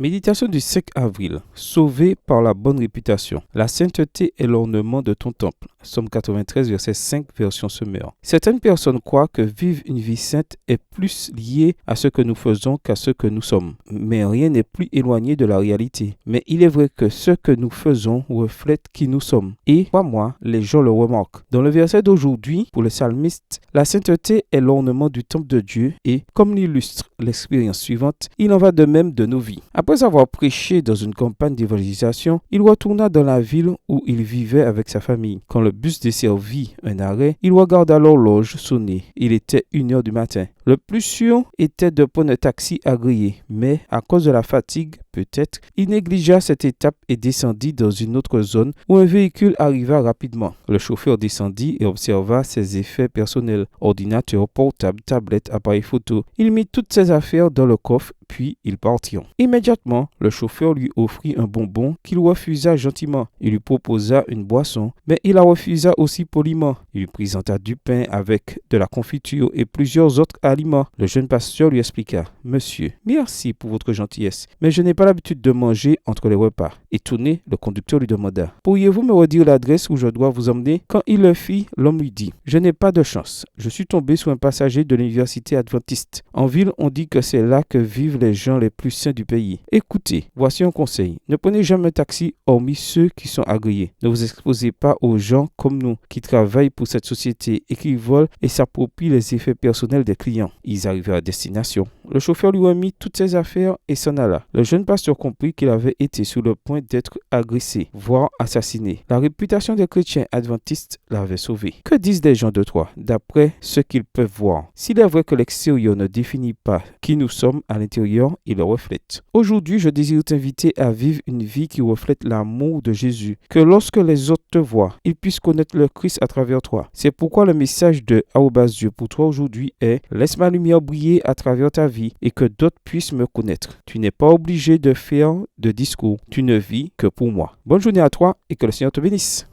Méditation du 5 avril. Sauvé par la bonne réputation. La sainteté est l'ornement de ton temple. Somme 93, verset 5, version Semeur. Certaines personnes croient que vivre une vie sainte est plus lié à ce que nous faisons qu'à ce que nous sommes. Mais rien n'est plus éloigné de la réalité. Mais il est vrai que ce que nous faisons reflète qui nous sommes. Et, crois-moi, les gens le remarquent. Dans le verset d'aujourd'hui, pour le psalmiste, la sainteté est l'ornement du temple de Dieu et, comme l'illustre l'expérience suivante, il en va de même de nos vies. Après avoir prêché dans une campagne d'évangélisation, il retourna dans la ville où il vivait avec sa famille. Quand le bus desservit un arrêt, il regarda l'horloge sonner. Il était 1h du matin. Le plus sûr était de prendre un taxi agréé, mais à cause de la fatigue, peut-être, il négligea cette étape et descendit dans une autre zone où un véhicule arriva rapidement. Le chauffeur descendit et observa ses effets personnels, ordinateur, portable, tablette, appareil photo. Il mit toutes ses affaires dans le coffre, puis ils partirent. Immédiatement, le chauffeur lui offrit un bonbon qu'il refusa gentiment. Il lui proposa une boisson, mais il la refusa aussi poliment. Il lui présenta du pain avec de la confiture et plusieurs autres aliments. Le jeune pasteur lui expliqua: « Monsieur, merci pour votre gentillesse, mais je n'ai pas l'habitude de manger entre les repas. » Étonné, le conducteur lui demanda: « Pourriez-vous me redire l'adresse où je dois vous emmener ?» Quand il le fit, l'homme lui dit: « Je n'ai pas de chance. Je suis tombé sur un passager de l'université adventiste. En ville, on dit que c'est là que vivent les gens les plus saints du pays. Écoutez, voici un conseil. Ne prenez jamais un taxi hormis ceux qui sont agréés. Ne vous exposez pas aux gens comme nous qui travaillent pour cette société et qui volent et s'approprient les effets personnels des clients. » Ils arrivèrent à destination. Le chauffeur lui remit toutes ses affaires et s'en alla. Le jeune pasteur comprit qu'il avait été sur le point d'être agressé, voire assassiné. La réputation des chrétiens adventistes l'avait sauvé. Que disent les gens de toi, d'après ce qu'ils peuvent voir? S'il est vrai que l'extérieur ne définit pas qui nous sommes, à l'intérieur, il le reflète. Aujourd'hui, je désire t'inviter à vivre une vie qui reflète l'amour de Jésus. Que lorsque les autres te voient, ils puissent connaître le Christ à travers toi. C'est pourquoi le message de @Dieu pour toi aujourd'hui est: laisse ma lumière briller à travers ta vie et que d'autres puissent me connaître. Tu n'es pas obligé de faire de discours. Tu ne vis que pour moi. Bonne journée à toi et que le Seigneur te bénisse.